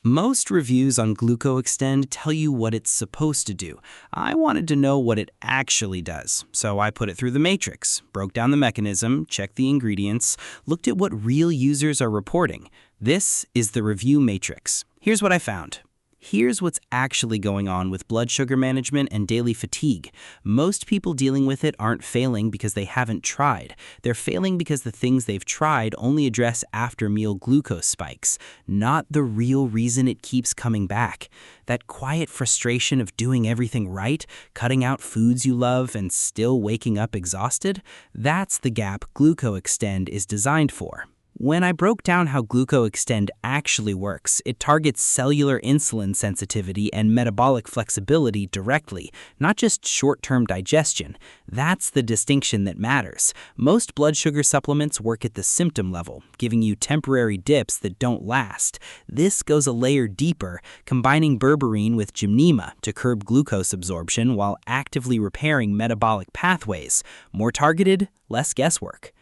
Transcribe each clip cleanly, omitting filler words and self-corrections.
Most reviews on Gluco Extend tell you what it's supposed to do. I wanted to know what it actually does, so I put it through the matrix, broke down the mechanism, checked the ingredients, looked at what real users are reporting. This is the review matrix. Here's what I found. Here's what's actually going on with blood sugar management and daily fatigue. Most people dealing with it aren't failing because they haven't tried. They're failing because the things they've tried only address after-meal glucose spikes, not the real reason it keeps coming back. That quiet frustration of doing everything right, cutting out foods you love, and still waking up exhausted, that's the gap Gluco Extend is designed for. When I broke down how Gluco Extend actually works, it targets cellular insulin sensitivity and metabolic flexibility directly, not just short-term digestion. That's the distinction that matters. Most blood sugar supplements work at the symptom level, giving you temporary dips that don't last. This goes a layer deeper, combining Berberine with Gymnema to curb glucose absorption while actively repairing metabolic pathways. More targeted, less guesswork.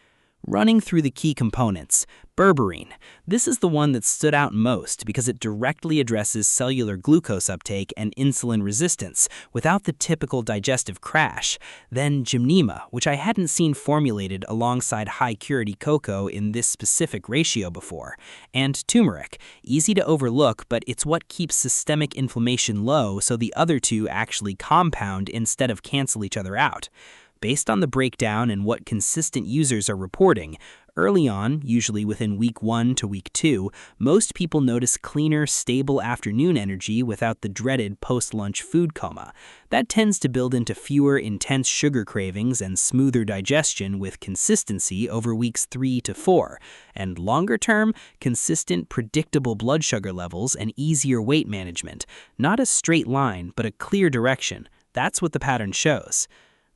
Running through the key components, Berberine. This is the one that stood out most because it directly addresses cellular glucose uptake and insulin resistance without the typical digestive crash. Then Gymnema, which I hadn't seen formulated alongside high-purity cocoa in this specific ratio before. And Turmeric, easy to overlook, but it's what keeps systemic inflammation low so the other two actually compound instead of cancel each other out. Based on the breakdown and what consistent users are reporting, early on, usually within week 1 to week 2, most people notice cleaner, stable afternoon energy without the dreaded post-lunch food coma. That tends to build into fewer intense sugar cravings and smoother digestion with consistency over weeks 3 to 4. And longer term, consistent, predictable blood sugar levels and easier weight management. Not a straight line, but a clear direction. That's what the pattern shows.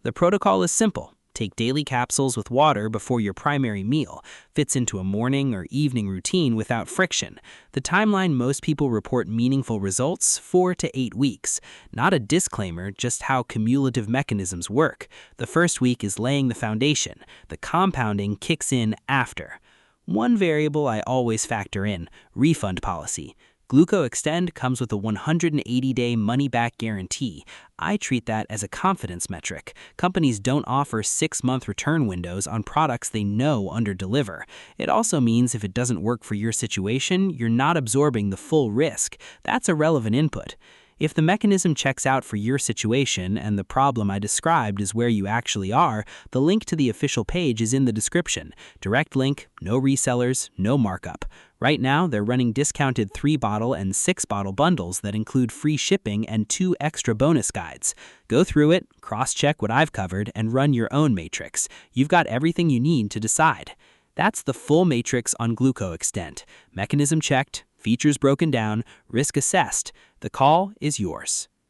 The protocol is simple. Take daily capsules with water before your primary meal. Fits into a morning or evening routine without friction. The timeline most people report meaningful results, 4 to 8 weeks. Not a disclaimer, just how cumulative mechanisms work. The first week is laying the foundation. The compounding kicks in after. One variable I always factor in, refund policy. Gluco Extend comes with a 180-day money-back guarantee. I treat that as a confidence metric. Companies don't offer 6-month return windows on products they know underdeliver. It also means if it doesn't work for your situation, you're not absorbing the full risk. That's a relevant input. If the mechanism checks out for your situation and the problem I described is where you actually are, the link to the official page is in the description. Direct link, no resellers, no markup. Right now, they're running discounted 3-bottle and 6-bottle bundles that include free shipping and 2 extra bonus guides. Go through it, cross-check what I've covered, and run your own matrix. You've got everything you need to decide. That's the full matrix on Gluco Extend. Mechanism checked, features broken down, risk assessed. The call is yours.